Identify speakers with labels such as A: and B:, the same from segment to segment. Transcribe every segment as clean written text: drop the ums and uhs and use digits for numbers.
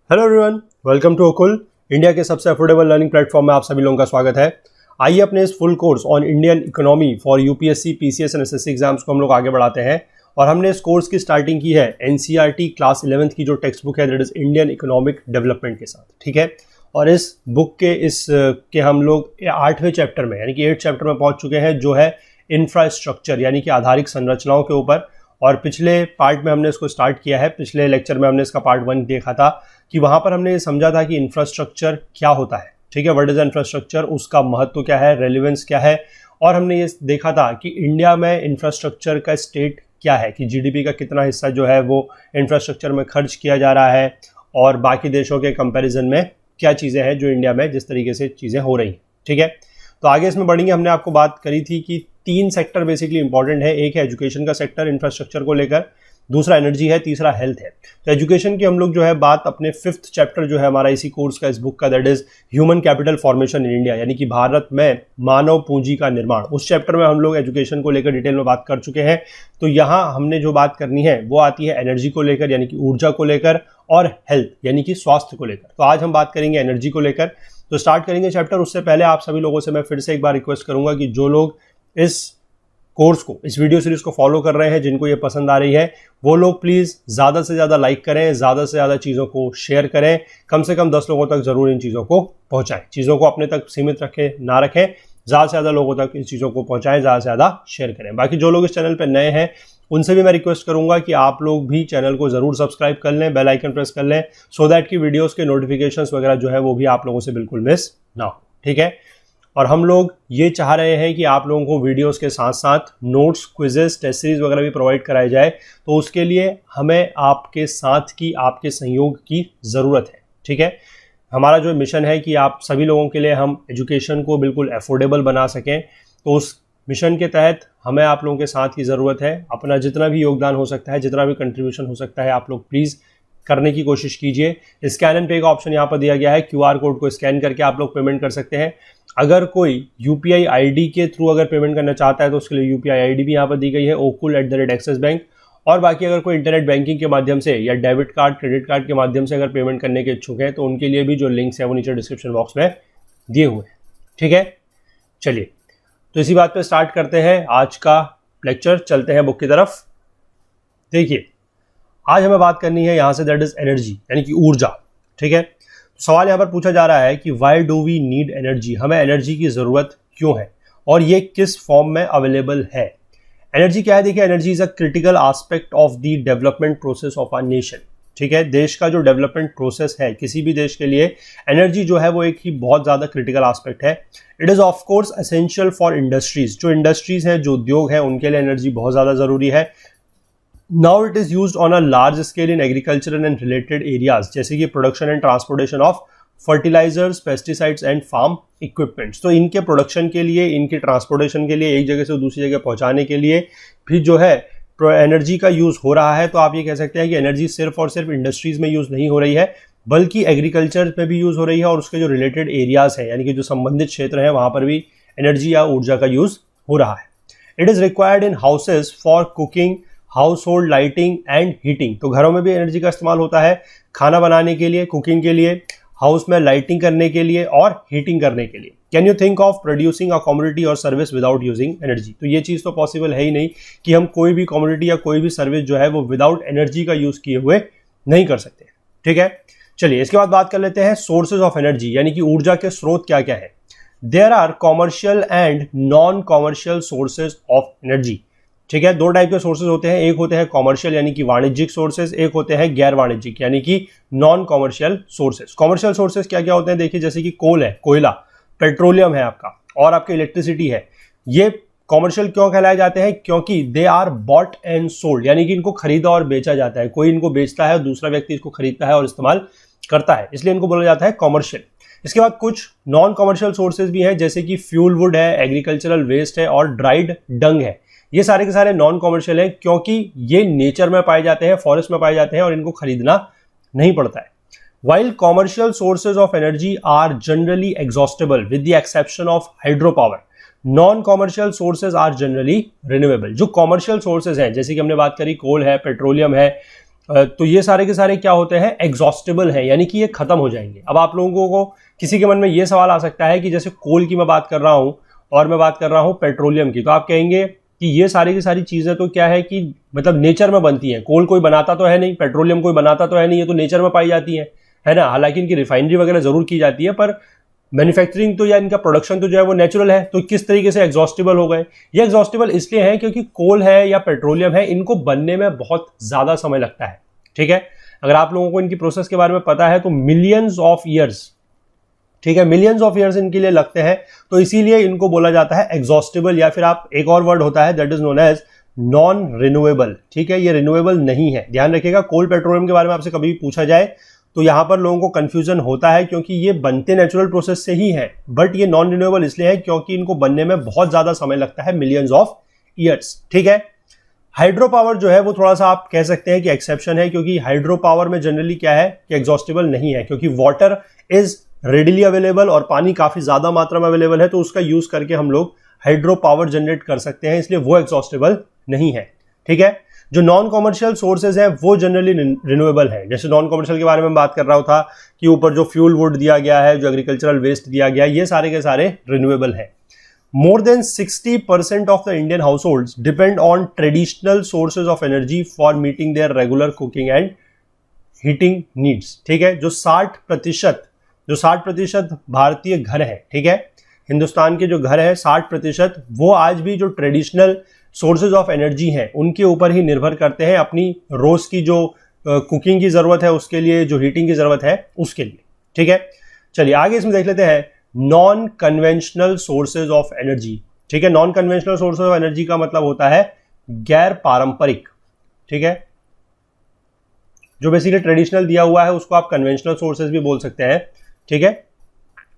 A: Hello everyone, welcome to ओकुल, India के सबसे अफोर्डेबल लर्निंग प्लेटफॉर्म में आप सभी लोगों का स्वागत है। आइए अपने इस full course on Indian economy for UPSC, PCS and SSC exams को हम लोग आगे बढ़ाते हैं। और हमने इस कोर्स की स्टार्टिंग की है एनसीईआरटी क्लास 11th की जो टेक्स्ट बुक है that is Indian economic development के साथ, ठीक है। और इस बुक के हम लोग 8वें चैप्टर में यानी कि 8th चैप्टर में पहुंच चुके हैं, जो है इंफ्रास्ट्रक्चर यानी कि आधारिक संरचनाओं के ऊपर। और पिछले पार्ट में हमने इसको स्टार्ट किया है, पिछले लेक्चर में हमने इसका पार्ट 1 देखा था कि वहां पर हमने ये समझा था कि इंफ्रास्ट्रक्चर क्या होता है, ठीक है। व्हाट इज इंफ्रास्ट्रक्चर, उसका महत्व क्या है, रेलेवेंस क्या है। और हमने ये देखा था कि इंडिया में इंफ्रास्ट्रक्चर का स्टेट क्या है, कि जीडीपी का कितना हिस्सा जो है वो इंफ्रास्ट्रक्चर में खर्च किया जा रहा है, और बाकी देशों के कंपैरिजन में क्या चीज़ें हैं जो इंडिया में जिस तरीके से चीज़ें हो रही हैं, ठीक है। तो आगे इसमें बढ़ेंगे। हमने आपको बात करी थी कि 3 सेक्टर बेसिकली इंपॉर्टेंट है। एक है एजुकेशन का सेक्टर इंफ्रास्ट्रक्चर को लेकर, दूसरा एनर्जी है, तीसरा हेल्थ है। तो एजुकेशन की हम लोग जो है बात अपने 5th चैप्टर जो है हमारा इसी कोर्स का, इस बुक का, that is human capital formation in India, यानी कि भारत में मानव पूंजी का निर्माण, उस चैप्टर में हम लोग एजुकेशन को लेकर डिटेल में बात कर चुके हैं। तो यहाँ हमने जो बात करनी है वो आती है एनर्जी को लेकर यानी कि ऊर्जा को लेकर, और हेल्थ यानी कि स्वास्थ्य को लेकर। तो आज हम बात करेंगे एनर्जी को लेकर। तो स्टार्ट करेंगे चैप्टर। उससे पहले आप सभी लोगों से मैं फिर से एक बार रिक्वेस्ट करूंगा कि जो लोग इस कोर्स को, इस वीडियो सीरीज को फॉलो कर रहे हैं, जिनको ये पसंद आ रही है, वो लोग प्लीज ज्यादा से ज्यादा लाइक करें, ज्यादा से ज्यादा चीजों को शेयर करें, कम से कम 10 लोगों तक जरूर इन चीजों को पहुंचाएं। चीजों को अपने तक सीमित रखें ना रखें, ज्यादा से ज्यादा लोगों तक इन चीजों को पहुंचाएं, ज्यादा से ज्यादा शेयर करें। बाकी जो लोग इस चैनल पर नए हैं उनसे भी मैं रिक्वेस्ट करूंगा कि आप लोग भी चैनल को जरूर सब्सक्राइब कर लें, बेल आइकन प्रेस कर लें, सो दैट कि वीडियोस के नोटिफिकेशंस वगैरह जो है वो भी आप लोगों से बिल्कुल मिस ना हो, ठीक है। और हम लोग ये चाह रहे हैं कि आप लोगों को वीडियोस के साथ साथ नोट्स, क्विजेस, टेस्ट सीरीज वगैरह भी प्रोवाइड कराए जाए। तो उसके लिए हमें आपके साथ की, आपके सहयोग की ज़रूरत है, ठीक है। हमारा जो मिशन है कि आप सभी लोगों के लिए हम एजुकेशन को बिल्कुल अफोर्डेबल बना सकें, तो उस मिशन के तहत हमें आप लोगों के साथ की ज़रूरत है। अपना जितना भी योगदान हो सकता है, जितना भी कंट्रीब्यूशन हो सकता है, आप लोग प्लीज़ करने की कोशिश कीजिए। स्कैन एंड पे का ऑप्शन यहाँ पर दिया गया है, क्यूआर कोड को स्कैन करके आप लोग पेमेंट कर सकते हैं। अगर कोई यूपीआई आईडी के थ्रू अगर पेमेंट करना चाहता है तो उसके लिए यूपीआई आईडी भी यहाँ पर दी गई है, okul@axis बैंक। और बाकी अगर कोई इंटरनेट बैंकिंग के माध्यम से या डेबिट कार्ड, क्रेडिट कार्ड के माध्यम से अगर पेमेंट करने के इच्छुक हैं तो उनके लिए भी जो लिंक्स है वो नीचे डिस्क्रिप्शन बॉक्स में दिए हुए हैं, ठीक है। चलिए, तो इसी बात पे स्टार्ट करते हैं आज का लेक्चर। चलते हैं बुक की तरफ। देखिए, आज हमें बात करनी है यहाँ से, दैट इज एनर्जी यानी कि ऊर्जा, ठीक है। तो सवाल यहाँ पर पूछा जा रहा है कि why do we need energy, हमें एनर्जी की ज़रूरत क्यों है और ये किस फॉर्म में अवेलेबल है। एनर्जी क्या है? देखिए, energy is a critical aspect of the development process of our nation, ठीक है। देश का जो डेवलपमेंट प्रोसेस है, किसी भी देश के लिए एनर्जी जो है वो एक ही बहुत ज़्यादा क्रिटिकल एस्पेक्ट है। It is of course essential for industries, जो इंडस्ट्रीज हैं, जो उद्योग हैं, उनके लिए एनर्जी बहुत ज़्यादा ज़रूरी है। Now it is used on a large scale in agriculture and related areas, जैसे कि production and transportation of fertilizers, pesticides and farm equipments. तो इनके प्रोडक्शन के लिए, इनके ट्रांसपोर्टेशन के लिए, एक जगह से दूसरी जगह पहुंचाने के लिए भी जो है एनर्जी का यूज़ हो रहा है। तो आप ये कह सकते हैं कि एनर्जी सिर्फ और सिर्फ इंडस्ट्रीज में यूज़ नहीं हो रही है, बल्कि एग्रीकल्चर में भी यूज़ हो रही है, और उसके जो रिलेटेड एरियाज हैं यानी कि जो संबंधित क्षेत्र हैं वहाँ पर भी एनर्जी या ऊर्जा का यूज़ हो रहा है। It is required in houses for cooking, house hold lighting and heating. तो घरों में भी एनर्जी का इस्तेमाल होता है, खाना बनाने के लिए, कुकिंग के लिए, हाउस में लाइटिंग करने के लिए और हीटिंग करने के लिए। Can you think of producing a commodity और सर्विस विदाउट यूजिंग एनर्जी? तो ये चीज़ तो पॉसिबल है ही नहीं कि हम कोई भी कमोडिटी या कोई भी सर्विस जो है वो विदाउट एनर्जी का यूज़ किए हुए नहीं कर सकते, ठीक है। चलिए, इसके बाद बात कर लेते हैं सोर्सेज ऑफ एनर्जी यानी कि ऊर्जा के स्रोत क्या क्या है। There are commercial and non commercial sources of energy, ठीक है। 2 टाइप के सोर्सेज होते हैं, एक होते हैं कॉमर्शियल यानी कि वाणिज्यिक सोर्सेज, एक होते हैं गैर वाणिज्यिक यानी कि non commercial sources. Commercial sources क्या क्या होते हैं? देखिए, जैसे कि कोल है, कोयला, पेट्रोलियम है आपका, और आपकी इलेक्ट्रिसिटी है। ये कॉमर्शियल क्यों कहलाए जाते हैं? क्योंकि they are bought and sold, यानी कि इनको खरीदा और बेचा जाता है। कोई इनको बेचता है और दूसरा व्यक्ति इसको खरीदता है और इस्तेमाल करता है, इसलिए इनको बोला जाता है कॉमर्शियल। इसके बाद कुछ नॉन कॉमर्शियल सोर्सेज भी हैं, जैसे कि फ्यूल वुड है, एग्रीकल्चरल वेस्ट है और ड्राइड डंग है। ये सारे के सारे नॉन कॉमर्शियल हैं क्योंकि ये नेचर में पाए जाते हैं, फॉरेस्ट में पाए जाते हैं और इनको खरीदना नहीं पड़ता है। While commercial sources of energy are generally exhaustible with the exception of hydropower, non-commercial sources are generally renewable। जो commercial sources हैं, जैसे कि हमने बात करी कोल है, पेट्रोलियम है, तो ये सारे के सारे क्या होते हैं, एग्जॉस्टेबल हैं, यानी कि ये खत्म हो जाएंगे। अब आप लोगों को किसी के मन में ये सवाल आ सकता है कि जैसे कोल की मैं बात कर रहा हूं और मैं बात कर रहा हूं पेट्रोलियम की, तो आप कहेंगे कि ये सारी की सारी चीजें तो क्या है कि मतलब नेचर में बनती हैं, कोल कोई बनाता तो है नहीं, पेट्रोलियम कोई बनाता तो है नहीं, ये तो नेचर में पाई जाती है ना। हालांकि इनकी रिफाइनरी वगैरह जरूर की जाती है, पर मैन्युफैक्चरिंग तो या इनका प्रोडक्शन तो जो है वो नेचुरल है। तो किस तरीके से एग्जॉस्टेबल हो गए? ये एग्जॉस्टेबल इसलिए है क्योंकि कोल है या पेट्रोलियम है, इनको बनने में बहुत ज्यादा समय लगता है। ठीक है, अगर आप लोगों को इनकी प्रोसेस के बारे में पता है तो मिलियंस ऑफ ईयर्स, ठीक है, मिलियंस ऑफ ईयर्स इनके लिए लगते हैं। तो इसीलिए इनको बोला जाता है एग्जॉस्टेबल, या फिर आप एक और वर्ड होता है that is known as non renewable. ठीक है, ये रिन्यूएबल नहीं है, ध्यान रखिएगा। कोल पेट्रोलियम के बारे में आपसे कभी भी पूछा जाए तो यहां पर लोगों को कंफ्यूजन होता है, क्योंकि ये बनते नेचुरल प्रोसेस से ही है, बट ये नॉन रिन्यूएबल इसलिए है क्योंकि इनको बनने में बहुत ज्यादा समय लगता है, मिलियंस ऑफ ईयर्स। ठीक है, हाइड्रो पावर जो है वो थोड़ा सा आप कह सकते हैं कि एक्सेप्शन है, क्योंकि हाइड्रो पावर में जनरली क्या है कि एग्जॉस्टेबल नहीं है, क्योंकि वाटर इज रेडिली अवेलेबल और पानी काफी ज्यादा मात्रा में अवेलेबल है, तो उसका यूज करके हम लोग हाइड्रो पावर जनरेट कर सकते हैं, इसलिए वो एग्जॉस्टेबल नहीं है। ठीक है, जो नॉन कॉमर्शियल सोर्सेज हैं वो जनरली रिन्यूएबल है। जैसे नॉन कॉमर्शियल के बारे में बात कर रहा था कि ऊपर जो फ्यूल वुड दिया गया है, जो एग्रीकल्चरल वेस्ट दिया गया है, ये सारे के सारे रिन्यूएबल है। More than 60% of the Indian households depend on traditional sources of energy for meeting their regular cooking and heating needs. ठीक है, जो 60% भारतीय घर है, ठीक है, हिंदुस्तान के जो घर है 60% वो आज भी जो ट्रेडिशनल सोर्सेज ऑफ एनर्जी हैं उनके ऊपर ही निर्भर करते हैं, अपनी रोज की जो कुकिंग की जरूरत है उसके लिए, जो हीटिंग की जरूरत है उसके लिए। ठीक है, चलिए आगे इसमें देख लेते हैं non conventional sources of energy. ठीक है, non conventional sources of energy का मतलब होता है गैर पारंपरिक। ठीक है, जो बेसिकली ट्रेडिशनल दिया हुआ है उसको आप कन्वेंशनल सोर्सेज भी बोल सकते हैं। ठीक है,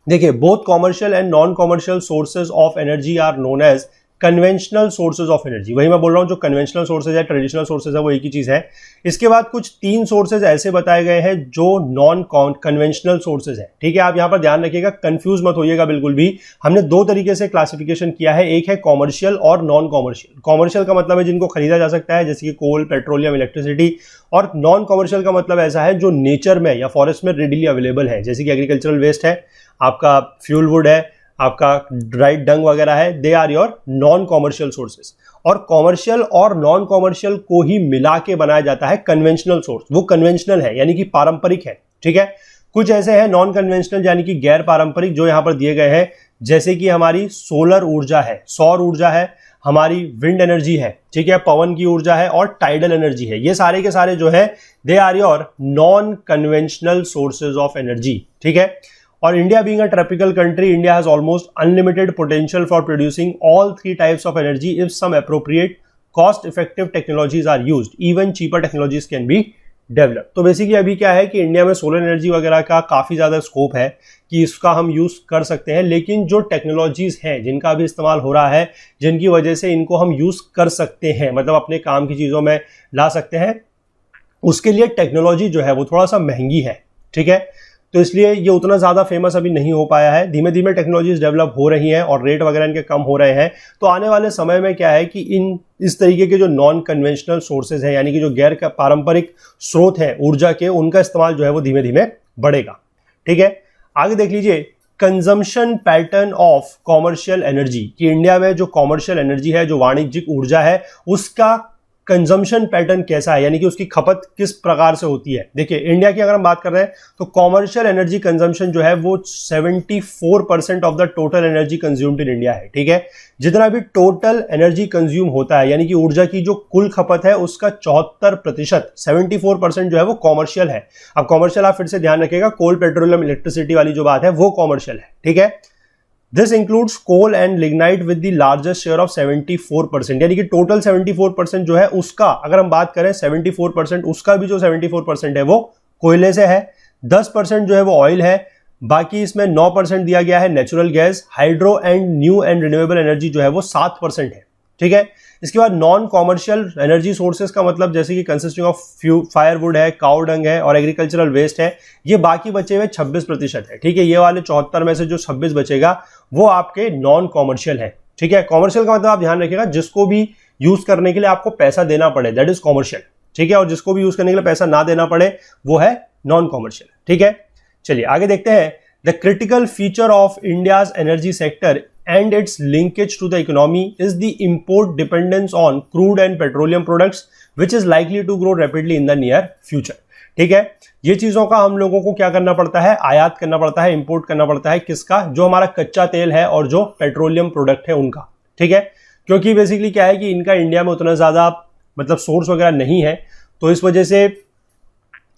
A: देखिए both commercial and non commercial sources of energy are known as conventional sources of energy. वही मैं बोल रहा हूं, जो कन्वेंशनल सोर्सेज है, ट्रेडिशनल सोर्सेज है, वो एक ही चीज है। इसके बाद कुछ 3 सोर्सेज ऐसे बताए गए हैं जो नॉन कन्वेंशनल सोर्सेज है। ठीक है, आप यहां पर ध्यान रखिएगा, कंफ्यूज मत होइएगा बिल्कुल भी। हमने 2 तरीके से क्लासिफिकेशन किया है, एक है कॉमर्शियल और नॉन कॉमर्शियल। कॉमर्शियल का मतलब है जिनको खरीदा जा सकता है, जैसे कि कोल, पेट्रोलियम, इलेक्ट्रिसिटी, और नॉन कॉमर्शियल का मतलब ऐसा है जो नेचर में या फॉरेस्ट में रेडिली अवेलेबल है, जैसे कि एग्रीकल्चरल वेस्ट है, आपका फ्यूल वुड है, आपका ड्राइड डंग वगैरह है, they are your non commercial sources. और कॉमर्शियल और नॉन कॉमर्शियल को ही मिला के बनाया जाता है कन्वेंशनल सोर्स। वो कन्वेंशनल है यानी कि पारंपरिक है। ठीक है, कुछ ऐसे हैं नॉन कन्वेंशनल यानी कि गैर पारंपरिक, जो यहां पर दिए गए हैं, जैसे कि हमारी सोलर ऊर्जा है, सौर ऊर्जा है, हमारी विंड एनर्जी है, ठीक है, पवन की ऊर्जा है और टाइडल एनर्जी है। ये सारे के सारे जो है they are your non conventional sources of energy. ठीक है, और India being a tropical country, India has almost unlimited potential for producing all 3 types of energy if some appropriate cost effective technologies are used, even cheaper technologies can be develop. तो basically अभी क्या है कि India में solar energy वगैरह का काफी ज्यादा स्कोप है कि इसका हम यूज कर सकते हैं, लेकिन जो टेक्नोलॉजीज हैं जिनका भी इस्तेमाल हो रहा है, जिनकी वजह से इनको हम यूज कर सकते हैं, मतलब अपने काम की चीजों में ला सकते हैं, उसके लिए टेक्नोलॉजी जो है वो थोड़ा सा महंगी है। ठीक है, तो इसलिए ये उतना ज़्यादा फेमस अभी नहीं हो पाया है। धीमे धीमे टेक्नोलॉजीज डेवलप हो रही हैं और रेट वगैरह इनके कम हो रहे हैं। तो आने वाले समय में क्या है कि इस तरीके के जो नॉन कन्वेंशनल सोर्सेज हैं, यानी कि जो गैर पारंपरिक स्रोत हैं ऊर्जा के, उनका इस्तेमाल जो है वो धीमे धीमे बढ़ेगा। ठीक है, आगे देख लीजिए consumption pattern of commercial energy, कि इंडिया में जो कॉमर्शियल एनर्जी है, जो वाणिज्यिक ऊर्जा है, उसका कंजम्पशन पैटर्न कैसा है, यानी कि उसकी खपत किस प्रकार से होती है। देखिए इंडिया की अगर हम बात कर रहे हैं तो कॉमर्शियल एनर्जी कंजम्पशन जो है वो 74% of the total energy consumed in India है। ठीक है, जितना भी टोटल एनर्जी कंज्यूम होता है, यानी कि ऊर्जा की जो कुल खपत है उसका 74%, 74% जो है वो कॉमर्शियल है। अब कॉमर्शियल आप फिर से ध्यान रखिएगा, कोल, पेट्रोलियम, इलेक्ट्रिसिटी वाली जो बात है वो कॉमर्शियल है। ठीक है, this includes coal and lignite with the largest share of 74%, यानी कि टोटल 74% जो है उसका, अगर हम बात करें 74%, उसका भी जो 74% है वो कोयले से है, 10% जो है वो ऑयल है, बाकी इसमें 9% दिया गया है natural gas, hydro and new and renewable energy जो है वो 7% है। ठीक है, इसके बाद नॉन कॉमर्शियल एनर्जी सोर्सेज का मतलब जैसे कि कंसिस्टिंग ऑफ फायरवुड है, काउ डंग है और एग्रीकल्चरल वेस्ट है, ये बाकी बचे हुए 26% है। ठीक है, ये वाले 74 में से जो 26 बचेगा वो आपके नॉन कॉमर्शियल है। ठीक है, कॉमर्शियल का मतलब आप ध्यान रखिएगा जिसको भी यूज करने के लिए आपको पैसा देना पड़े, दैट इज कॉमर्शियल। ठीक है, और जिसको भी यूज करने के लिए पैसा ना देना पड़े वो है नॉन कॉमर्शियल। ठीक है, चलिए आगे देखते हैं। The critical feature of India's energy sector and its linkage to the economy is the import dependence on crude and petroleum products which is likely to grow rapidly in the near future। ठीक है, ये चीजों का हम लोगों को क्या करना पड़ता है, आयात करना पड़ता है, इंपोर्ट करना पड़ता है। किसका? जो हमारा कच्चा तेल है और जो पेट्रोलियम प्रोडक्ट है उनका। ठीक है, क्योंकि बेसिकली क्या है कि इनका इंडिया में उतना ज्यादा मतलब सोर्स वगैरह नहीं है, तो इस वजह से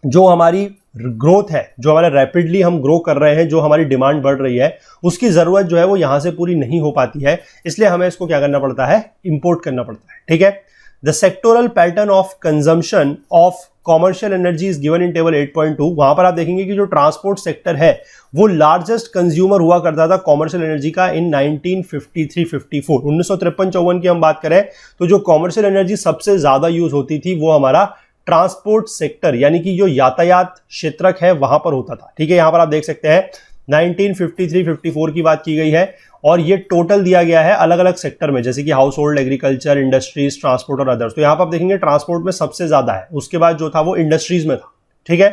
A: जो हमारी ग्रोथ है, जो हमारा रैपिडली हम ग्रो कर रहे हैं, जो हमारी डिमांड बढ़ रही है, उसकी जरूरत जो है वो यहां से पूरी नहीं हो पाती है, इसलिए हमें इसको क्या करना पड़ता है, इंपोर्ट करना पड़ता है। ठीक है, the sectoral pattern of consumption of commercial energy is given in table 8.2। वहां पर आप देखेंगे कि जो ट्रांसपोर्ट सेक्टर है वो लार्जेस्ट कंज्यूमर हुआ करता था कॉमर्शियल एनर्जी का इन 1953-54। 1953-54 की हम बात करें तो जो कॉमर्शियल एनर्जी सबसे ज्यादा यूज होती थी वो हमारा ट्रांसपोर्ट सेक्टर यानी कि जो यातायात क्षेत्रक है वहां पर होता था। ठीक है, यहां पर आप देख सकते हैं 1953-54 की बात की गई है और ये टोटल दिया गया है अलग अलग सेक्टर में, जैसे कि house hold, agriculture, industries, transport और अदर्स। तो यहां पर आप देखेंगे ट्रांसपोर्ट में सबसे ज्यादा है, उसके बाद जो था वो इंडस्ट्रीज में था। ठीक है,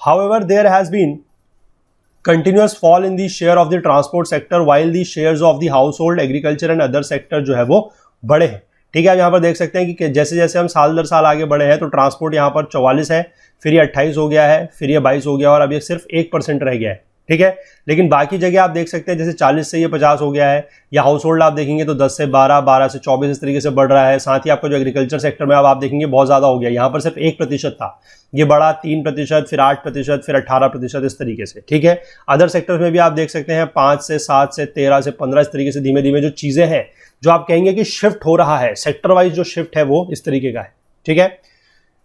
A: however there has been continuous fall in the share of the transport sector while the shares of the household, agriculture and other sector जो है वो बड़े हैं। ठीक है, आप यहां पर देख सकते हैं कि जैसे जैसे हम साल दर साल आगे बढ़े हैं तो ट्रांसपोर्ट यहां पर 44 है, फिर ये 28 हो गया है, फिर ये 22 हो गया और अब ये सिर्फ 1% रह गया है। ठीक है, लेकिन बाकी जगह आप देख सकते हैं जैसे 40 से ये 50 हो गया है, या हाउस होल्ड आप देखेंगे तो 10 से 12, 12 से 24 इस तरीके से बढ़ रहा है। साथ ही आपका जो एग्रीकल्चर सेक्टर में अब आप देखेंगे बहुत ज्यादा हो गया, यहाँ पर सिर्फ 1% था, ये बढ़ा 3%, फिर 8%, फिर 18% इस तरीके से। ठीक है, अदर सेक्टर्स में भी आप देख सकते हैं 5 से 7 से 13 से 15 इस तरीके से धीमे धीमे जो चीजें हैं, जो आप कहेंगे कि शिफ्ट हो रहा है, सेक्टर वाइज जो शिफ्ट है वो इस तरीके का है। ठीक है,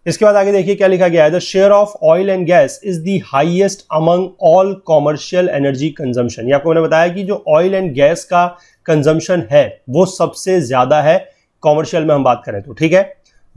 A: इसके बाद आगे देखिए क्या लिखा गया है। The share of oil and gas is the highest among all commercial energy consumption. ये आपको मैंने बताया कि जो ऑयल एंड गैस का कंजम्पशन है वो सबसे ज्यादा है कॉमर्शियल में हम बात करें तो। ठीक है,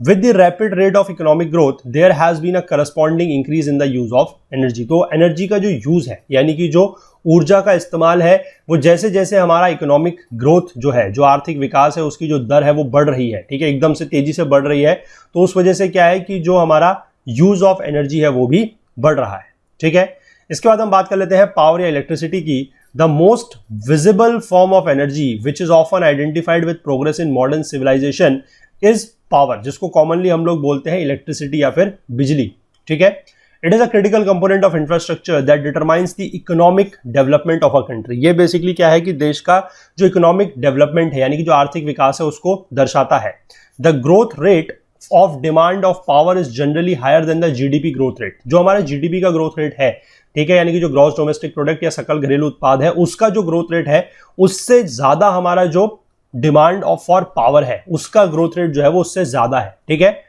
A: with the rapid rate of economic growth there has been a corresponding increase in the use of energy. तो एनर्जी का जो यूज है यानी कि जो ऊर्जा का इस्तेमाल है वो जैसे जैसे हमारा इकोनॉमिक ग्रोथ जो है, जो आर्थिक विकास है, उसकी जो दर है वो बढ़ रही है। ठीक है, एकदम से तेजी से बढ़ रही है, तो उस वजह से क्या है कि जो हमारा यूज ऑफ एनर्जी है वो भी बढ़ रहा है। ठीक है, इसके बाद हम बात कर लेते हैं पावर या इलेक्ट्रिसिटी की। The most visible form of energy which is often identified with progress in modern civilization is power, जिसको कॉमनली हम लोग बोलते हैं इलेक्ट्रिसिटी या फिर बिजली। ठीक है, it is a critical component of infrastructure that determines the economic development of a country. ये बेसिकली क्या है कि देश का जो इकोनॉमिक डेवलपमेंट है यानी कि जो आर्थिक विकास है उसको दर्शाता है। The growth rate of demand of power is generally higher than the GDP growth rate. जो हमारा जीडीपी का ग्रोथ रेट है, ठीक है, यानी कि जो ग्रॉस डोमेस्टिक प्रोडक्ट या सकल घरेलू उत्पाद है उसका जो ग्रोथ रेट है उससे ज्यादा हमारा जो डिमांड ऑफ फॉर पावर है उसका ग्रोथ रेट जो है वो उससे ज्यादा है। ठीक है,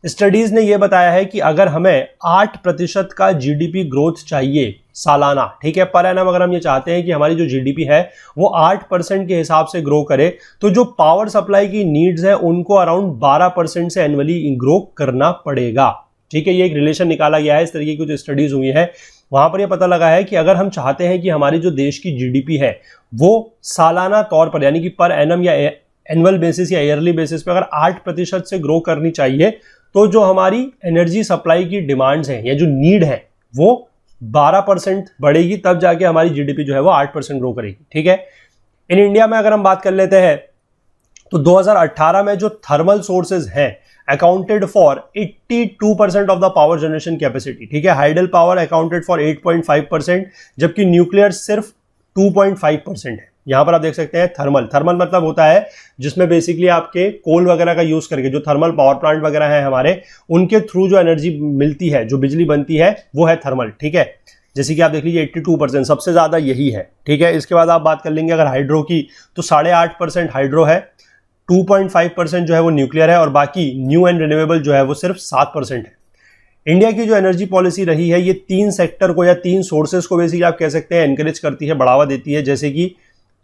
A: स्टडीज ने यह बताया है कि अगर हमें 8% का जीडीपी ग्रोथ चाहिए सालाना, ठीक है, पर एनम अगर हम ये चाहते हैं कि हमारी जो जीडीपी है वो 8% के हिसाब से ग्रो करे, तो जो पावर सप्लाई की नीड्स है उनको अराउंड 12% से एनुअली ग्रो करना पड़ेगा। ठीक है, ये एक रिलेशन निकाला गया है, इस तरीके की जो स्टडीज हुई है वहां पर यह पता लगा है कि अगर हम चाहते हैं कि हमारी जो देश की जीडीपी है वो सालाना तौर पर यानी कि पर एनम या एनुअल बेसिस या ईयरली बेसिस पे अगर 8% से ग्रो करनी चाहिए, तो जो हमारी एनर्जी सप्लाई की डिमांड्स हैं या जो नीड है वो 12% बढ़ेगी, तब जाके हमारी जीडीपी जो है वो 8% ग्रो करेगी। ठीक है, इन इंडिया में अगर हम बात कर लेते हैं तो 2018 में जो थर्मल सोर्सेज हैं accounted for 82% of the power generation capacity. ठीक है, हाइडल पावर अकाउंटेड फॉर 8.5%, जबकि न्यूक्लियर सिर्फ 2.5% है। यहां पर आप देख सकते हैं थर्मल मतलब होता है जिसमें बेसिकली आपके कोल वगैरह का यूज करके जो थर्मल पावर प्लांट वगैरह है हमारे, उनके थ्रू जो एनर्जी मिलती है, जो बिजली बनती है वो है थर्मल। ठीक है, जैसे कि आप देख लीजिए 82% सबसे ज्यादा यही है। ठीक है, इसके बाद आप बात कर लेंगे अगर हाइड्रो की तो 8.5% हाइड्रो है, 2.5% जो है वो न्यूक्लियर है और बाकी न्यू एंड रिन्यूएबल जो है वो सिर्फ 7% है। इंडिया की जो एनर्जी पॉलिसी रही है ये 3 सेक्टर को या 3 सोर्सेज को बेसिकली आप कह सकते हैं एनकरेज करती है, बढ़ावा देती है, जैसे कि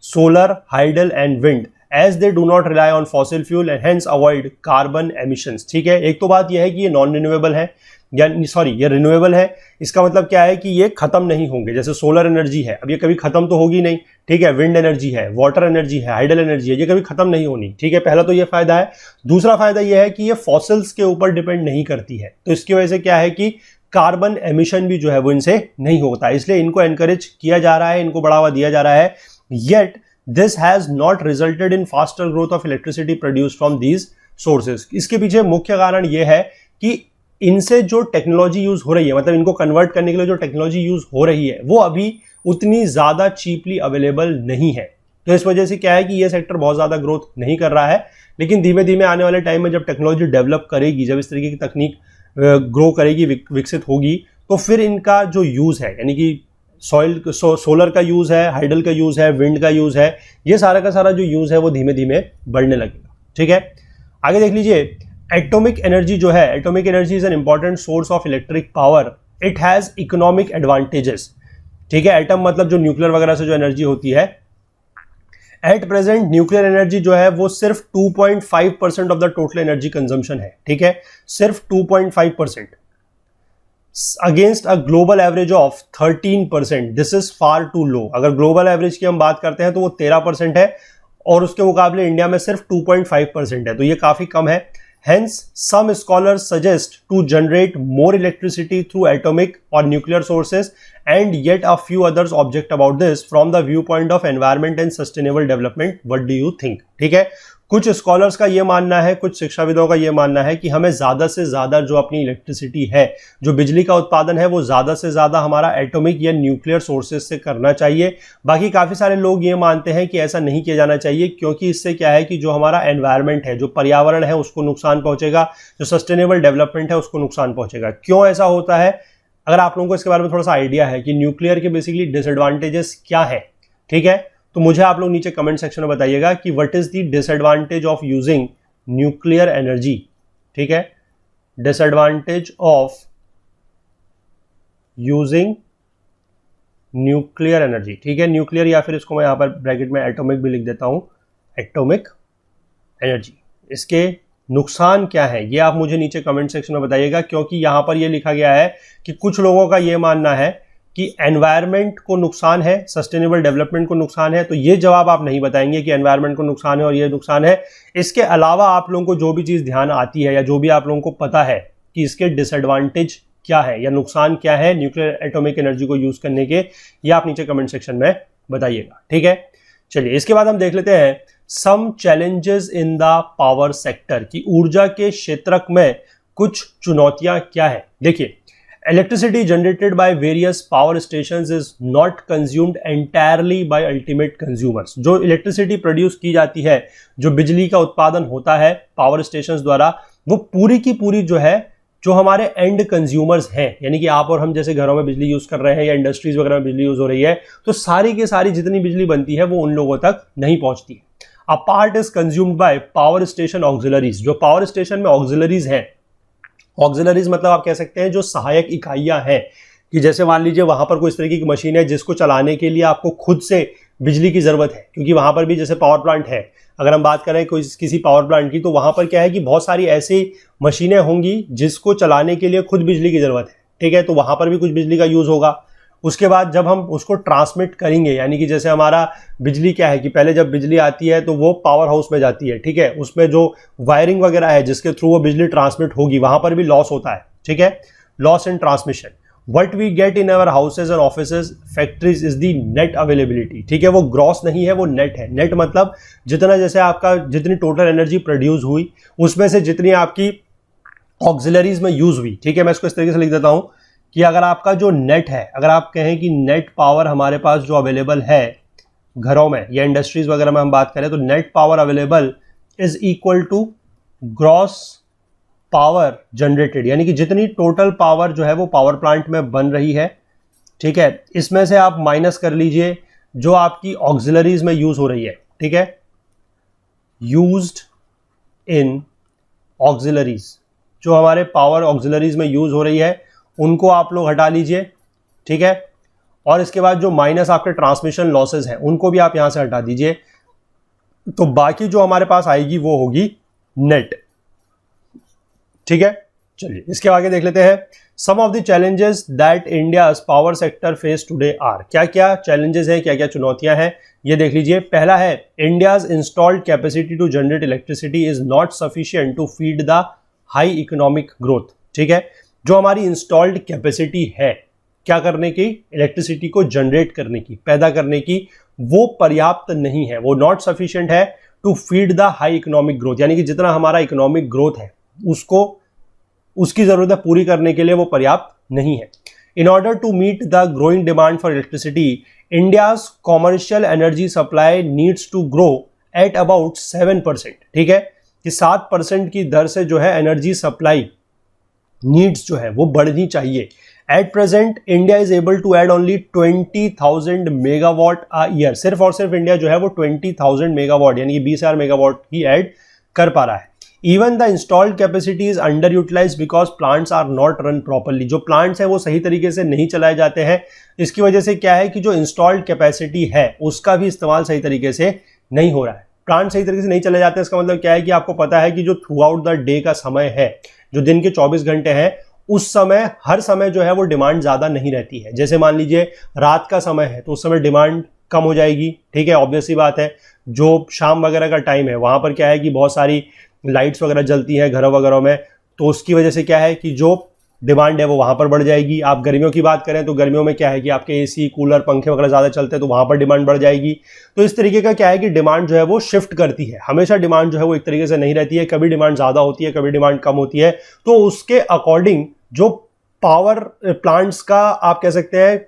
A: solar, hydel and wind, as they do not rely on fossil fuel and hence avoid carbon emissions. ठीक है, एक तो बात यह है कि ये नॉन रिन्यूएबल है, या सॉरी ये रिन्यूएबल है, इसका मतलब क्या है कि ये खत्म नहीं होंगे। जैसे सोलर एनर्जी है, अब ये कभी खत्म तो होगी नहीं, ठीक है। विंड एनर्जी है, वाटर एनर्जी है, हाइडल एनर्जी है, ये कभी खत्म नहीं होनी, ठीक है। पहला तो ये फायदा है। दूसरा फायदा ये है कि ये फॉसिल्स के ऊपर डिपेंड नहीं करती है, तो इसकी वजह से क्या है कि कार्बन एमिशन भी जो है वो इनसे नहीं होता, इसलिए इनको एनकरेज किया जा रहा है, इनको बढ़ावा दिया जा रहा है। Yet this has not resulted in faster growth of electricity produced from these sources. इसके पीछे मुख्य कारण यह है कि इनसे जो टेक्नोलॉजी यूज हो रही है, मतलब इनको कन्वर्ट करने के लिए जो टेक्नोलॉजी यूज हो रही है, वो अभी उतनी ज्यादा चीपली अवेलेबल नहीं है। तो इस वजह से क्या है कि ये सेक्टर बहुत ज्यादा ग्रोथ नहीं कर रहा है। लेकिन धीमे धीमे आने वाले टाइम में जब टेक्नोलॉजी डेवलप करेगी, जब इस तरीके की तकनीक ग्रो करेगी, विकसित होगी, तो फिर इनका जो यूज है, यानी कि सोलर का यूज है, हाइडल का यूज है, विंड का यूज है, ये सारा का सारा जो यूज है वो धीमे धीमे बढ़ने लगेगा, ठीक है। आगे देख लीजिए, एटॉमिक एनर्जी जो है, atomic energy is an important source of electric power. It has economic advantages, ठीक है। एटम मतलब जो न्यूक्लियर वगैरह से जो एनर्जी होती है। एट प्रेजेंट न्यूक्लियर एनर्जी जो है वो सिर्फ 2.5% of the total energy consumption है, ठीक है, सिर्फ 2.5% against a global average of 13%। This is far too low. अगर ग्लोबल एवरेज की हम बात करते हैं तो वो 13% है, और उसके मुकाबले इंडिया में सिर्फ 2.5% है, तो ये काफी कम है। Hence, some scholars suggest to generate more electricity through atomic or nuclear sources, and yet a few others object about this from the viewpoint of environment and sustainable development. What do you think? ठीक है, कुछ scholars का ये मानना है, कुछ शिक्षाविदों का ये मानना है कि हमें ज्यादा से ज्यादा जो अपनी इलेक्ट्रिसिटी है, जो बिजली का उत्पादन है, वो ज्यादा से ज्यादा हमारा एटॉमिक या न्यूक्लियर सोर्सेज से करना चाहिए। बाकी काफी सारे लोग ये मानते हैं कि ऐसा नहीं किया जाना चाहिए, क्योंकि इससे क्या है कि जो हमारा एनवायरमेंट है, जो पर्यावरण है, उसको नुकसान पहुंचेगा, जो सस्टेनेबल डेवलपमेंट है उसको नुकसान पहुंचेगा। क्यों ऐसा होता है? अगर आप लोगों को इसके बारे में थोड़ा सा आइडिया है कि न्यूक्लियर के बेसिकली डिसएडवांटेजेस क्या है, ठीक है, तो मुझे आप लोग नीचे कमेंट सेक्शन में बताइएगा कि what is the disadvantage of using nuclear energy, ठीक है, disadvantage of using nuclear energy, ठीक है, न्यूक्लियर, या फिर इसको मैं यहां पर ब्रैकेट में एटॉमिक भी लिख देता हूं, एटॉमिक एनर्जी। इसके नुकसान क्या है ये आप मुझे नीचे कमेंट सेक्शन में बताइएगा, क्योंकि यहां पर ये लिखा गया है कि कुछ लोगों का ये मानना है कि एनवायरनमेंट को नुकसान है, सस्टेनेबल डेवलपमेंट को नुकसान है। तो ये जवाब आप नहीं बताएंगे कि एनवायरनमेंट को नुकसान है और ये नुकसान है। इसके अलावा आप लोगों को जो भी चीज ध्यान आती है, या जो भी आप लोगों को पता है कि इसके डिसएडवांटेज क्या है या नुकसान क्या है न्यूक्लियर एटॉमिक एनर्जी को यूज करने के, ये आप नीचे कमेंट सेक्शन में बताइएगा, ठीक है। चलिए, इसके बाद हम देख लेते हैं some challenges in the power sector, की ऊर्जा के क्षेत्रक में कुछ चुनौतियां क्या है। देखिए, electricity generated by various power stations is not consumed entirely by ultimate consumers। जो इलेक्ट्रिसिटी प्रोड्यूस की जाती है, जो बिजली का उत्पादन होता है पावर स्टेशंस द्वारा, वो पूरी की पूरी जो है, जो हमारे एंड कंज्यूमर्स हैं, यानी कि आप और हम जैसे घरों में बिजली यूज कर रहे हैं या इंडस्ट्रीज वगैरह में बिजली यूज हो रही है, तो सारी की सारी जितनी बिजली बनती है वो उन लोगों तक नहीं पहुंचती है। A part is consumed by power station auxiliaries. जो पावर स्टेशन में ऑक्सिलरीज हैं, ऑक्सिलरीज मतलब आप कह सकते हैं जो सहायक इकाइयां हैं, कि जैसे मान लीजिए वहां पर कोई इस तरीके की मशीन है जिसको चलाने के लिए आपको खुद से बिजली की जरूरत है, क्योंकि वहां पर भी जैसे पावर प्लांट है, अगर हम बात करें कोई किसी पावर प्लांट की, तो वहां पर क्या है कि बहुत सारी ऐसी मशीनें होंगी जिसको चलाने के लिए खुद बिजली की जरूरत है, ठीक है, तो वहां पर भी कुछ बिजली का यूज होगा। उसके बाद जब हम उसको ट्रांसमिट करेंगे, यानी कि जैसे हमारा बिजली क्या है कि पहले जब बिजली आती है तो वो पावर हाउस में जाती है, ठीक है, उसमें जो वायरिंग वगैरह है जिसके थ्रू वो बिजली ट्रांसमिट होगी, वहां पर भी लॉस होता है, ठीक है, loss in transmission. What we get in our houses and offices factories is the net availability, ठीक है, वो ग्रॉस नहीं है, वो नेट है। नेट मतलब जितना, जैसे आपका जितनी टोटल एनर्जी प्रोड्यूस हुई उसमें से जितनी आपकी ऑक्सिलरीज में यूज हुई, ठीक है, मैं इसको इस तरीके से लिख देता हूं कि अगर आपका जो नेट है, अगर आप कहें कि नेट पावर हमारे पास जो अवेलेबल है घरों में या इंडस्ट्रीज वगैरह में हम बात करें, तो net power available is equal to gross power generated, यानी कि जितनी टोटल पावर जो है वो पावर प्लांट में बन रही है, ठीक है, इसमें से आप माइनस कर लीजिए जो आपकी ऑक्सिलरीज में यूज हो रही है, ठीक है, यूज्ड इन ऑक्सिलरीज, जो हमारे पावर ऑक्सिलरीज में यूज हो रही है उनको आप लोग हटा लीजिए, ठीक है, और इसके बाद जो माइनस आपके ट्रांसमिशन लॉसेस हैं उनको भी आप यहां से हटा दीजिए, तो बाकी जो हमारे पास आएगी वो होगी नेट, ठीक है। चलिए इसके आगे देख लेते हैं। Some of the challenges that India's power sector face today are, क्या क्या चैलेंजेस हैं, क्या क्या चुनौतियां हैं, ये देख लीजिए। पहला है India's installed capacity to generate electricity is not sufficient to feed the high economic growth. ठीक है, जो हमारी इंस्टॉल्ड कैपेसिटी है क्या करने की, इलेक्ट्रिसिटी को जनरेट करने की, पैदा करने की, वो पर्याप्त नहीं है, वो नॉट सफिशिएंट है to feed the high economic growth, यानी कि जितना हमारा इकोनॉमिक ग्रोथ है उसको उसकी जरूरत पूरी करने के लिए वो पर्याप्त नहीं है। In order to meet the growing demand for electricity India's commercial energy supply needs to grow at about 7%। ठीक है, कि 7% की दर से जो है एनर्जी सप्लाई नीड्स जो है वो बढ़नी चाहिए। At present India is able to add only 20,000 megawatt a year, सिर्फ और सिर्फ इंडिया जो है वो 20,000 मेगावाट यानी कि 20,000 मेगावाट ही ऐड कर पा रहा है। Even the installed capacity is under utilize because plants are not run properly, जो प्लांट्स हैं वो सही तरीके से नहीं चलाए जाते हैं। इसकी वजह से क्या है कि जो इंस्टॉल्ड कैपेसिटी है उसका भी इस्तेमाल सही तरीके से नहीं हो रहा है। प्लांट सही तरीके से नहीं चले जाते, इसका मतलब क्या है कि आपको पता है कि जो थ्रू आउट द डे का समय है, जो दिन के 24 घंटे हैं, उस समय हर समय जो है वो डिमांड ज्यादा नहीं रहती है। जैसे मान लीजिए रात का समय है तो उस समय डिमांड कम हो जाएगी। ठीक है, ऑब्वियस सी बात है। जो शाम वगैरह का टाइम है वहां पर क्या है कि बहुत सारी लाइट्स वगैरह जलती हैं घरों वगैरह में, तो उसकी वजह से क्या है कि जो डिमांड है वो वहां पर बढ़ जाएगी। आप गर्मियों की बात करें तो गर्मियों में क्या है कि आपके एसी कूलर पंखे वगैरह ज्यादा चलते हैं तो वहां पर डिमांड बढ़ जाएगी। तो इस तरीके का क्या है कि डिमांड जो है वो शिफ्ट करती है, हमेशा डिमांड जो है वो एक तरीके से नहीं रहती है, कभी डिमांड ज्यादा होती है, कभी डिमांड कम होती है। तो उसके अकॉर्डिंग जो पावर प्लांट्स का आप कह सकते हैं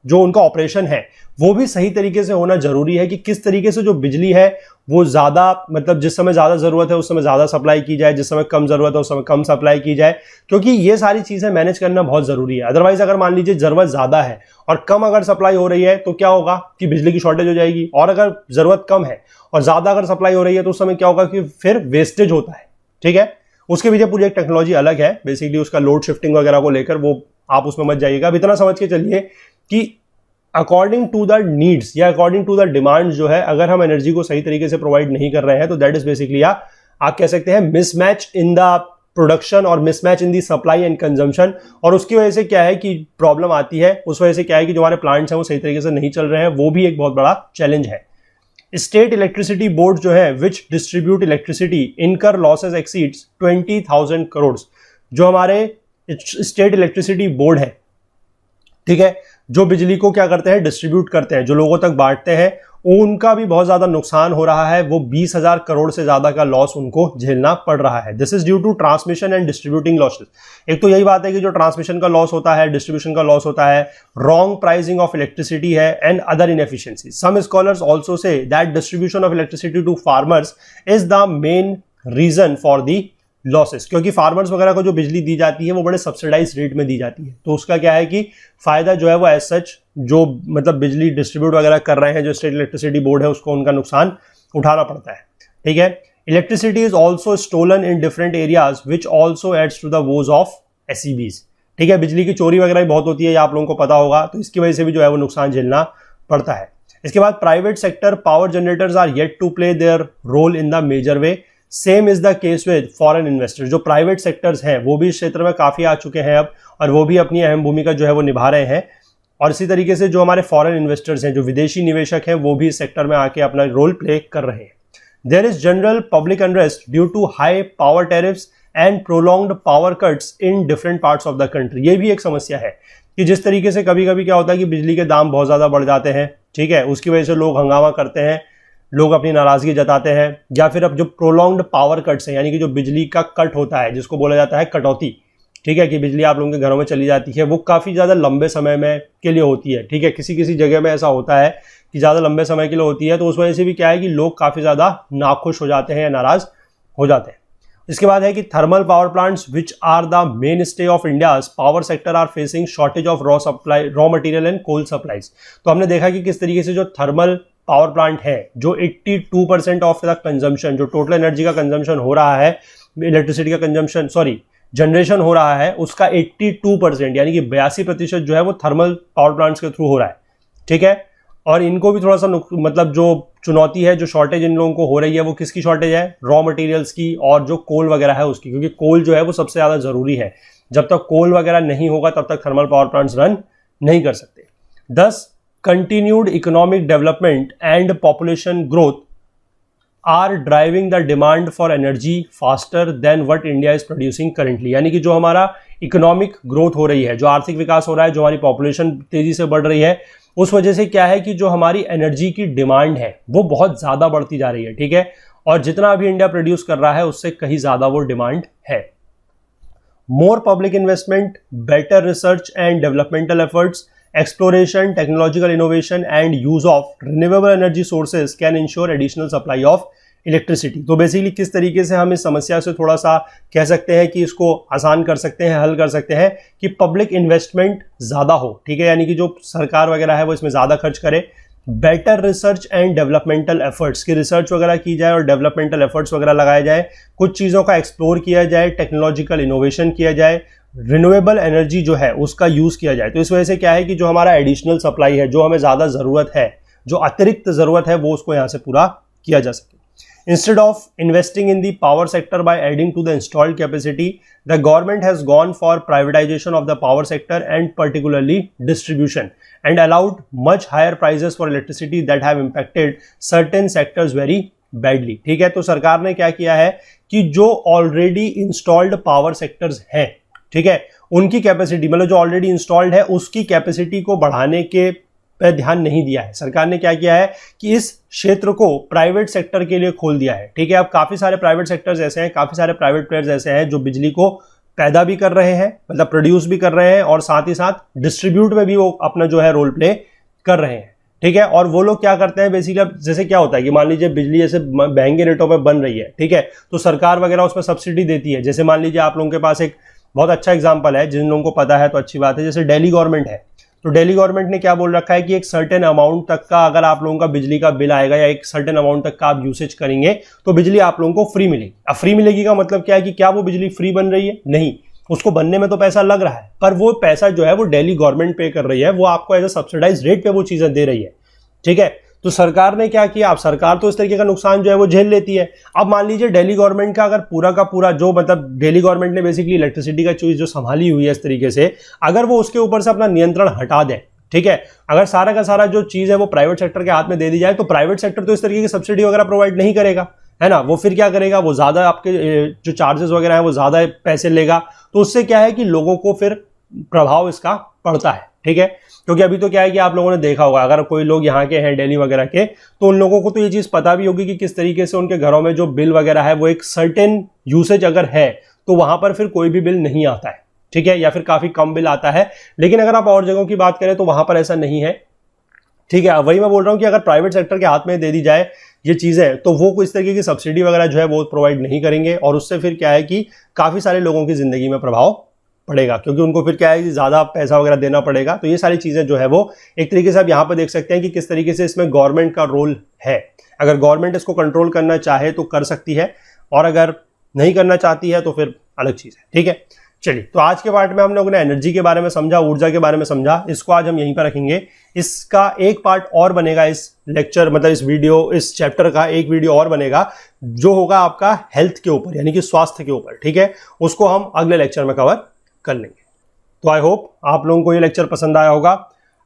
A: जो उनका ऑपरेशन है वो भी सही तरीके से होना जरूरी है, कि किस तरीके से जो बिजली है वो ज्यादा मतलब जिस समय ज्यादा जरूरत है उस समय ज्यादा सप्लाई की जाए, जिस समय कम जरूरत है उस समय कम सप्लाई की जाए, क्योंकि ये सारी चीजें मैनेज करना बहुत जरूरी है। अदरवाइज अगर मान लीजिए जरूरत ज्यादा है और कम अगर सप्लाई हो रही है तो क्या होगा कि बिजली की शॉर्टेज हो जाएगी, और अगर जरूरत कम है और ज्यादा अगर सप्लाई हो रही है तो उस समय क्या होगा कि फिर वेस्टेज होता है। ठीक है, उसके पीछे पूरी एक टेक्नोलॉजी अलग है बेसिकली, उसका लोड शिफ्टिंग वगैरह को लेकर, वो आप उसमें मत जाइएगा। अब इतना समझ के चलिए कि अकॉर्डिंग टू द नीड्स या अकॉर्डिंग टू द डिमांड जो है, अगर हम एनर्जी को सही तरीके से प्रोवाइड नहीं कर रहे हैं तो दैट इज बेसिकली आप कह सकते हैं मिसमैच इन द प्रोडक्शन और mismatch in the supply and consumption. और उसकी वजह से क्या है कि प्रॉब्लम आती है, उस वजह से क्या है कि जो हमारे प्लांट्स हैं वो सही तरीके से नहीं चल रहे हैं, वो भी एक बहुत बड़ा चैलेंज है। स्टेट इलेक्ट्रिसिटी बोर्ड जो है विच डिस्ट्रीब्यूट इलेक्ट्रिसिटी इनकर लॉसेज एक्सीड्स 20,000 करोड़। जो हमारे स्टेट इलेक्ट्रिसिटी बोर्ड है, ठीक है, जो बिजली को क्या करते हैं डिस्ट्रीब्यूट करते हैं, जो लोगों तक बांटते हैं, उनका भी बहुत ज्यादा नुकसान हो रहा है। वो 20,000 करोड़ से ज्यादा का लॉस उनको झेलना पड़ रहा है। This is due to transmission and distributing losses. एक तो यही बात है कि जो ट्रांसमिशन का लॉस होता है, डिस्ट्रीब्यूशन का लॉस होता है, रॉन्ग प्राइसिंग ऑफ इलेक्ट्रिसिटी है and other inefficiency. Some scholars also say that distribution of electricity to farmers is the main reason for the losses, क्योंकि फार्मर्स वगैरह को जो बिजली दी जाती है वो बड़े सब्सिडाइज रेट में दी जाती है, तो उसका क्या है कि फायदा जो है वो एज सच जो मतलब बिजली डिस्ट्रीब्यूट वगैरह कर रहे हैं जो स्टेट इलेक्ट्रिसिटी बोर्ड है उसको उनका नुकसान उठाना पड़ता है। ठीक है, electricity is also stolen in different areas which also adds to the woes of SEBs. ठीक है, बिजली की चोरी वगैरह भी बहुत होती है, आप लोगों को पता होगा, तो इसकी वजह से भी जो है वो नुकसान झेलना पड़ता है। इसके बाद private sector power generators are yet to play their role in the major way. Same is the case with foreign investors. जो प्राइवेट सेक्टर्स हैं वो भी इस क्षेत्र में काफी आ चुके हैं अब, और वो भी अपनी अहम भूमिका जो है वो निभा रहे हैं। और इसी तरीके से जो हमारे फॉरेन इन्वेस्टर्स हैं, जो विदेशी निवेशक हैं, वो भी इस सेक्टर में आके अपना रोल प्ले कर रहे हैं। There is general public unrest due to high power tariffs and prolonged power cuts in different parts of the country. ये भी एक समस्या है कि जिस तरीके से कभी कभी क्या होता है कि बिजली के दाम बहुत ज्यादा बढ़ जाते हैं, ठीक है, उसकी वजह से लोग हंगामा करते हैं, लोग अपनी नाराजगी जताते हैं, या फिर अब जो प्रोलॉन्ग्ड पावर कट्स हैं, यानी कि जो बिजली का कट होता है जिसको बोला जाता है कटौती, ठीक है, कि बिजली आप लोगों के घरों में चली जाती है, वो काफी ज्यादा लंबे समय में के लिए होती है। ठीक है, किसी किसी जगह में ऐसा होता है कि ज्यादा लंबे समय के लिए होती है, तो उस वजह से भी क्या है कि लोग काफी ज्यादा नाखुश हो जाते हैं या नाराज हो जाते हैं। इसके बाद है कि thermal power plants which are the mainstay of India's power sector are facing shortage of raw material and coal supplies. तो हमने देखा कि किस तरीके से जो थर्मल पावर प्लांट है, जो 82% ऑफ द कंजम्पशन, जो टोटल एनर्जी का कंजम्पशन हो रहा है, इलेक्ट्रिसिटी का कंजम्पशन जनरेशन हो रहा है, उसका 82% यानी कि 82% जो है वो थर्मल पावर प्लांट्स के थ्रू हो रहा है। ठीक है, और इनको भी थोड़ा सा मतलब जो चुनौती है, जो शॉर्टेज इन लोगों को हो रही है, वो किसकी शॉर्टेज है? रॉ मटेरियल्स की और जो कोल वगैरह है उसकी, क्योंकि कोल जो है वो सबसे ज़्यादा ज़रूरी है। जब तक कोल वगैरह नहीं होगा तब तक थर्मल पावर प्लांट्स रन नहीं कर सकते। 10 continued economic development and population growth are driving the demand for energy faster than what India is producing currently. यानी कि जो हमारा इकोनॉमिक ग्रोथ हो रही है, जो आर्थिक विकास हो रहा है, जो हमारी पॉपुलेशन तेजी से बढ़ रही है, उस वजह से क्या है कि जो हमारी एनर्जी की डिमांड है वो बहुत ज़्यादा बढ़ती जा रही है। ठीक है, और जितना अभी इंडिया प्रोड्यूस कर रहा है उससे कहीं ज़्यादा वो डिमांड है। मोर public investment, better research and developmental efforts, exploration, technological innovation and use of renewable energy sources can ensure additional supply of electricity. तो बेसिकली किस तरीके से हम इस समस्या से थोड़ा सा कह सकते हैं कि इसको आसान कर सकते हैं, हल कर सकते हैं, कि पब्लिक इन्वेस्टमेंट ज़्यादा हो। ठीक है, यानी कि जो सरकार वगैरह है वो इसमें ज़्यादा खर्च करे। Better research and developmental efforts, की रिसर्च वगैरह की जाए और डेवलपमेंटल एफर्ट्स वगैरह लगाए जाए, कुछ चीज़ों का एक्सप्लोर किया जाए, टेक्नोलॉजिकल इनोवेशन किया जाए, रिन्यूएबल एनर्जी जो है उसका यूज़ किया जाए। तो इस वजह से क्या है कि जो हमारा एडिशनल सप्लाई है, जो हमें ज़्यादा ज़रूरत है, जो अतिरिक्त ज़रूरत है, वो उसको यहाँ से पूरा किया जा सके। Instead of investing in the power sector by adding to the installed capacity, the government has gone for privatization of the power sector and particularly distribution, and allowed much higher prices for electricity that have impacted certain sectors very badly. ठीक है, तो सरकार ने क्या किया है कि जो ऑलरेडी इंस्टॉल्ड पावर सेक्टर्स हैं, ठीक है, उनकी कैपेसिटी, मतलब जो ऑलरेडी इंस्टॉल्ड है उसकी कैपेसिटी को बढ़ाने के पर ध्यान नहीं दिया है। सरकार ने क्या किया है कि इस क्षेत्र को प्राइवेट सेक्टर के लिए खोल दिया है। ठीक है, अब काफी सारे प्राइवेट सेक्टर्स ऐसे हैं, काफी सारे प्राइवेट प्लेयर्स ऐसे हैं जो बिजली को पैदा भी कर रहे हैं, मतलब प्रोड्यूस भी कर रहे हैं, और साथ ही साथ डिस्ट्रीब्यूट में भी वो अपना जो है रोल प्ले कर रहे हैं। ठीक है, और वो लोग क्या करते हैं बेसिकली, अब जैसे क्या होता है कि मान लीजिए बिजली जैसे महंगे रेटों पर बन रही है, ठीक है, तो सरकार वगैरह उसमें सब्सिडी देती है। जैसे मान लीजिए आप लोगों के पास एक बहुत अच्छा एग्जाम्पल है, जिन लोगों को पता है तो अच्छी बात है, जैसे दिल्ली गवर्नमेंट है। तो दिल्ली गवर्नमेंट ने क्या बोल रखा है कि एक सर्टेन अमाउंट तक का अगर आप लोगों का बिजली का बिल आएगा या एक सर्टेन अमाउंट तक का आप यूसेज करेंगे तो बिजली आप लोगों को फ्री मिलेगी। अब फ्री मिलेगी का मतलब क्या है कि क्या वो बिजली फ्री बन रही है? नहीं, उसको बनने में तो पैसा लग रहा है, पर वो पैसा जो है वो दिल्ली गवर्नमेंट पे कर रही है, वो आपको एज ए सब्सिडाइज रेट पे वो चीजें दे रही है। ठीक है, तो सरकार ने क्या किया, अब सरकार तो इस तरीके का नुकसान जो है वो झेल लेती है। अब मान लीजिए दिल्ली गवर्नमेंट का अगर पूरा का पूरा जो, मतलब दिल्ली गवर्नमेंट ने बेसिकली इलेक्ट्रिसिटी का चीज जो संभाली हुई है इस तरीके से, अगर वो उसके ऊपर से अपना नियंत्रण हटा दे, ठीक है, अगर सारा का सारा जो चीज है वो प्राइवेट सेक्टर के हाथ में दे दी जाए, तो प्राइवेट सेक्टर तो इस तरीके की सब्सिडी वगैरह प्रोवाइड नहीं करेगा, है ना। वो फिर क्या करेगा, वो ज्यादा आपके जो चार्जेस वगैरह है वो ज्यादा पैसे लेगा, तो उससे क्या है कि लोगों को फिर प्रभाव इसका पड़ता है। ठीक है, क्योंकि अभी तो क्या है कि आप लोगों ने देखा होगा, अगर कोई लोग यहाँ के हैं दिल्ली वगैरह के, तो उन लोगों को तो ये चीज पता भी होगी कि किस तरीके से उनके घरों में जो बिल वगैरह है वो एक सर्टेन यूसेज अगर है तो वहां पर फिर कोई भी बिल नहीं आता है। ठीक है, या फिर काफी कम बिल आता है। लेकिन अगर आप और जगहों की बात करें तो वहां पर ऐसा नहीं है। ठीक है, वही मैं बोल रहा हूं कि अगर प्राइवेट सेक्टर के हाथ में दे दी जाए ये चीजें, तो वो इस तरीके की सब्सिडी वगैरह जो है वो प्रोवाइड नहीं करेंगे, और उससे फिर क्या है कि काफी सारे लोगों की जिंदगी में प्रभाव पड़ेगा, क्योंकि उनको फिर क्या है कि ज्यादा पैसा वगैरह देना पड़ेगा। तो ये सारी चीजें जो है वो एक तरीके से आप यहाँ पर देख सकते हैं कि किस तरीके से इसमें गवर्नमेंट का रोल है। अगर गवर्नमेंट इसको कंट्रोल करना चाहे तो कर सकती है, और अगर नहीं करना चाहती है तो फिर अलग चीज है। ठीक है, चलिए, तो आज के पार्ट में हम लोगों ने एनर्जी के बारे में समझा, ऊर्जा के बारे में समझा, इसको आज हम यहीं पर रखेंगे। इसका एक पार्ट और बनेगा इस लेक्चर, मतलब इस वीडियो, इस चैप्टर का एक वीडियो और बनेगा जो होगा आपका हेल्थ के ऊपर, यानी कि स्वास्थ्य के ऊपर। ठीक है, उसको हम अगले लेक्चर में कवर कर लेंगे। तो आई होप आप लोगों को ये लेक्चर पसंद आया होगा।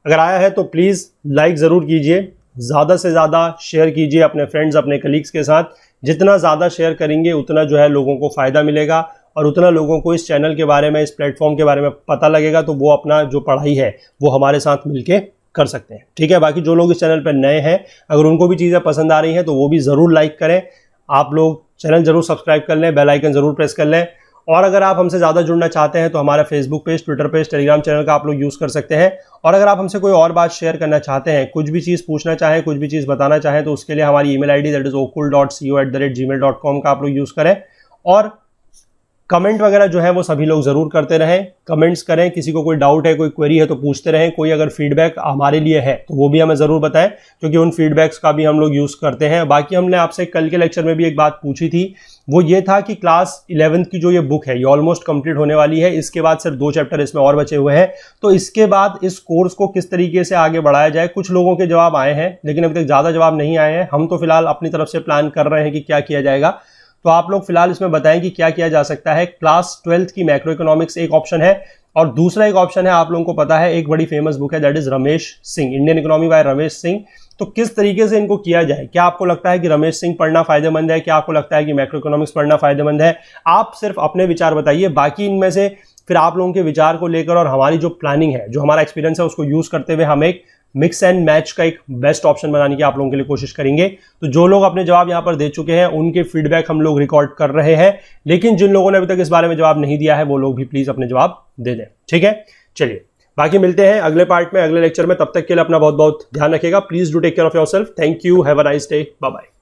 A: अगर आया है तो प्लीज लाइक जरूर कीजिए, ज्यादा से ज्यादा शेयर कीजिए अपने फ्रेंड्स, अपने कलीग्स के साथ। जितना ज्यादा शेयर करेंगे उतना जो है लोगों को फायदा मिलेगा, और उतना लोगों को इस चैनल के बारे में, इस प्लेटफॉर्म के बारे में पता लगेगा, तो वो अपना जो पढ़ाई है वो हमारे साथ मिलके कर सकते हैं। ठीक है, बाकी जो लोग इस चैनल पर नए हैं, अगर उनको भी चीज़ें पसंद आ रही हैं तो वो भी ज़रूर लाइक करें। आप लोग चैनल जरूर सब्सक्राइब कर लें, बेल आइकन जरूर प्रेस कर लें। और अगर आप हमसे ज़्यादा जुड़ना चाहते हैं तो हमारा Facebook page, Twitter page, Telegram channel का आप लोग यूज़ कर सकते हैं। और अगर आप हमसे कोई और बात शेयर करना चाहते हैं, कुछ भी चीज़ पूछना चाहें, कुछ भी चीज़ बताना चाहें, तो उसके लिए हमारी email ID that is okul.co@gmail.com का आप लोग यूज़ करें। और कमेंट वगैरह जो है वो सभी लोग जरूर करते रहें, कमेंट्स करें, किसी को कोई डाउट है, कोई क्वेरी है तो पूछते रहें, कोई अगर फीडबैक हमारे लिए है तो वो भी हमें जरूर बताएं, क्योंकि उन फीडबैक्स का भी हम लोग यूज करते हैं। बाकी हमने आपसे कल के लेक्चर में भी एक बात पूछी थी, वो ये था कि क्लास 11th की जो ये बुक है ये ऑलमोस्ट कंप्लीट होने वाली है, इसके बाद सिर्फ 2 चैप्टर इसमें और बचे हुए हैं, तो इसके बाद इस कोर्स को किस तरीके से आगे बढ़ाया जाए। कुछ लोगों के जवाब आए हैं लेकिन अभी तक ज्यादा जवाब नहीं आए हैं, हम तो फिलहाल अपनी तरफ से प्लान कर रहे हैं कि क्या किया जाएगा। तो आप लोग फिलहाल इसमें बताएं कि क्या किया जा सकता है। क्लास 12th की मैक्रो इकोनॉमिक्स एक ऑप्शन है, और दूसरा एक ऑप्शन है, आप लोगों को पता है एक बड़ी फेमस बुक है that is Ramesh Singh, Indian economy bye Ramesh Singh. तो किस तरीके से इनको किया जाए, क्या आपको लगता है कि रमेश सिंह पढ़ना फायदेमंद है, क्या आपको लगता है कि मैक्रो इकोनॉमिक्स पढ़ना फायदेमंद है? आप सिर्फ अपने विचार बताइए, बाकी इनमें से फिर आप लोगों के विचार को लेकर और हमारी जो प्लानिंग है, जो हमारा एक्सपीरियंस है, उसको यूज करते हुए हम एक मिक्स एंड मैच का एक बेस्ट ऑप्शन बनाने की आप लोगों के लिए कोशिश करेंगे। तो जो लोग अपने जवाब यहां पर दे चुके हैं उनके फीडबैक हम लोग रिकॉर्ड कर रहे हैं, लेकिन जिन लोगों ने अभी तक इस बारे में जवाब नहीं दिया है वो लोग भी प्लीज अपने जवाब दे दें, ठीक है? चलिए बाकी मिलते हैं अगले पार्ट में, अगले लेक्चर में। तब तक के लिए अपना बहुत बहुत ध्यान रखिएगा। Please do take care of yourself. Thank you, have a nice day, bye bye.